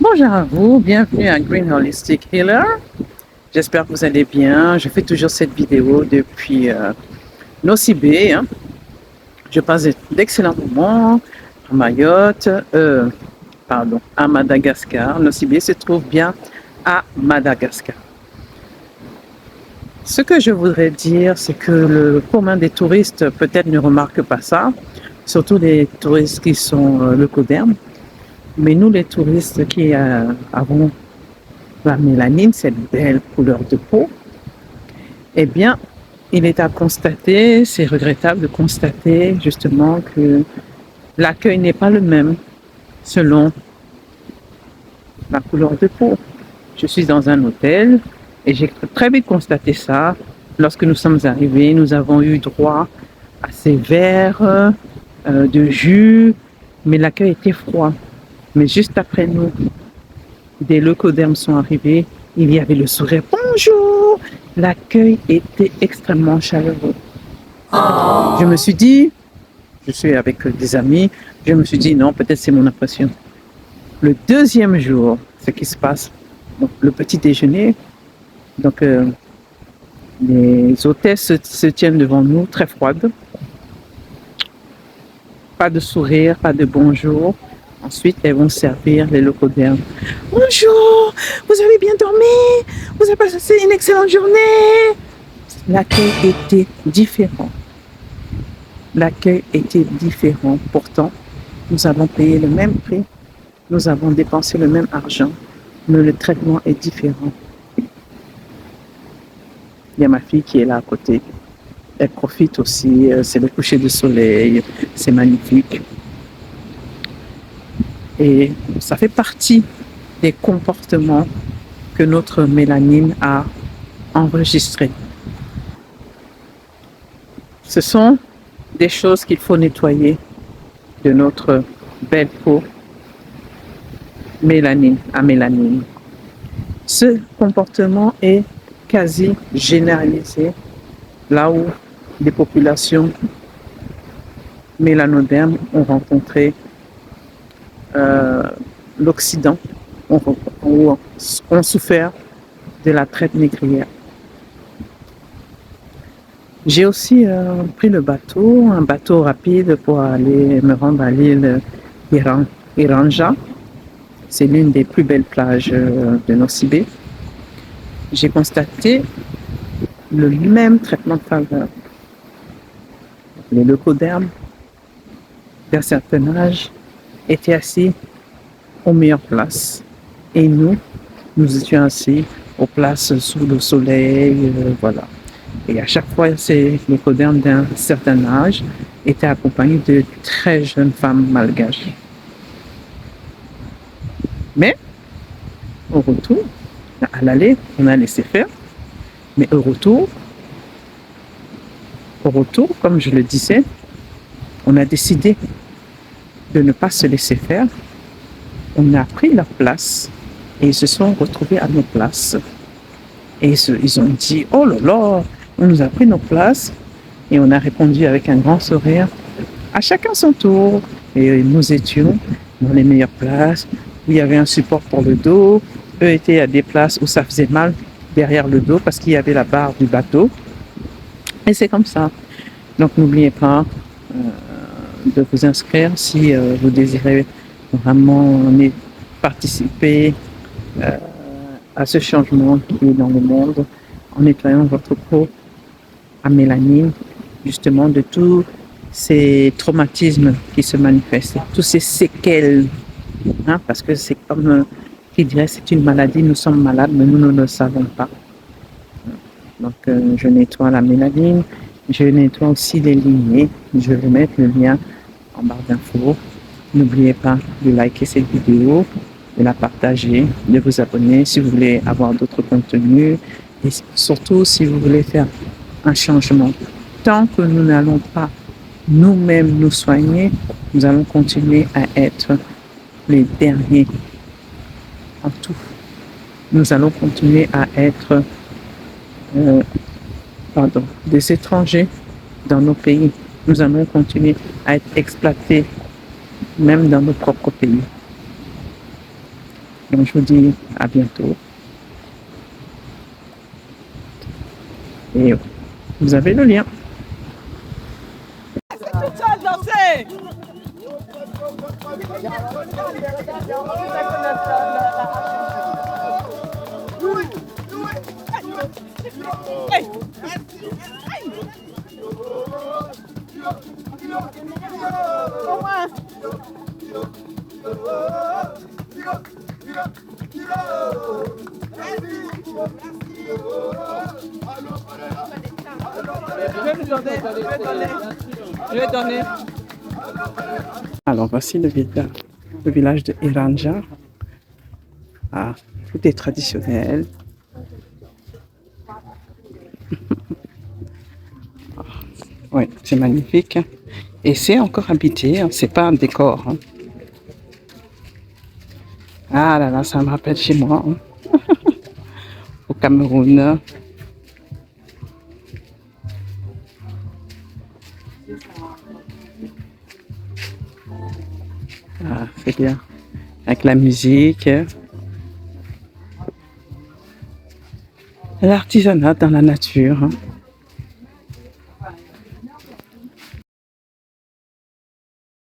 Bonjour à vous, bienvenue à Green Holistic Healer. J'espère que vous allez bien. Je fais toujours cette vidéo depuis Nosy Be. Je passe d'excellents moments à Mayotte, à Madagascar. Nosy Be se trouve bien à Madagascar. Ce que je voudrais dire, c'est que le commun des touristes peut-être ne remarque pas ça, surtout les touristes qui sont leucodermes. Mais nous, les touristes qui avons la mélanine, cette belle couleur de peau, eh bien, il est à constater, c'est regrettable de constater justement que l'accueil n'est pas le même selon la couleur de peau. Je suis dans un hôtel et j'ai très vite constaté ça. Lorsque nous sommes arrivés, nous avons eu droit à ces verres de jus, mais l'accueil était froid. Mais juste après nous, des leucodermes sont arrivés, il y avait le sourire. Bonjour! L'accueil était extrêmement chaleureux. Je me suis dit, je suis avec des amis, je me suis dit non, peut-être c'est mon impression. Le deuxième jour, ce qui se passe, donc, le petit déjeuner, donc les hôtesses se tiennent devant nous très froides, pas de sourire, pas de bonjour. Ensuite, elles vont servir les leucodermes. Bonjour, vous avez bien dormi? Vous avez passé une excellente journée? L'accueil était différent. L'accueil était différent. Pourtant, nous avons payé le même prix, nous avons dépensé le même argent, mais le traitement est différent. Il y a ma fille qui est là à côté. Elle profite aussi, c'est le coucher du soleil, c'est magnifique. Et ça fait partie des comportements que notre mélanine a enregistrés. Ce sont des choses qu'il faut nettoyer de notre belle peau mélanine à mélanine. Ce comportement est quasi généralisé là où les populations mélanodermes ont rencontré l'Occident, ont souffert de la traite négrière. J'ai aussi pris le bateau, un bateau rapide pour aller me rendre à l'île Iranja. C'est l'une des plus belles plages de Nosy Be. J'ai constaté le même traitement de faveur. Les leucodermes d'un certain âge étaient assis aux meilleures places. Et nous étions assis aux places sous le soleil, voilà. Et à chaque fois, ces leucodermes d'un certain âge étaient accompagnés de très jeunes femmes malgaches. Mais, au retour, à l'aller, on a laissé faire. Mais au retour, comme je le disais, on a décidé de ne pas se laisser faire. On a pris leur place et ils se sont retrouvés à nos places. Et ils ont dit, oh là là, on nous a pris nos places. Et on a répondu avec un grand sourire, à chacun son tour. Et nous étions dans les meilleures places, où il y avait un support pour le dos. Eux étaient à des places où ça faisait mal derrière le dos parce qu'il y avait la barre du bateau. Et c'est comme ça. Donc n'oubliez pas de vous inscrire si vous désirez vraiment participer à ce changement qui est dans le monde en nettoyant votre peau à mélanine, justement de tous ces traumatismes qui se manifestent, tous ces séquelles, hein, parce que c'est comme qui dirait c'est une maladie, nous sommes malades, mais nous ne le savons pas. Donc je nettoie la mélanine, je nettoie aussi les lignées, je vais mettre le lien en barre d'infos. N'oubliez pas de liker cette vidéo, de la partager, de vous abonner si vous voulez avoir d'autres contenus et surtout si vous voulez faire un changement. Tant que nous n'allons pas nous-mêmes nous soigner, nous allons continuer à être les derniers en tout. Nous allons continuer à être des étrangers dans nos pays. Nous allons continuer à être exploités même dans nos propres pays. Donc je vous dis à bientôt. Et vous avez le lien. Je vais donner. Alors voici le village de Iranja. Ah, tout est traditionnel. Oui, c'est magnifique. Et c'est encore habité, hein, c'est pas un décor. Hein. Ah là là, ça me rappelle chez moi, hein, au Cameroun. Ah, c'est bien. Avec la musique. L'artisanat dans la nature. Hein.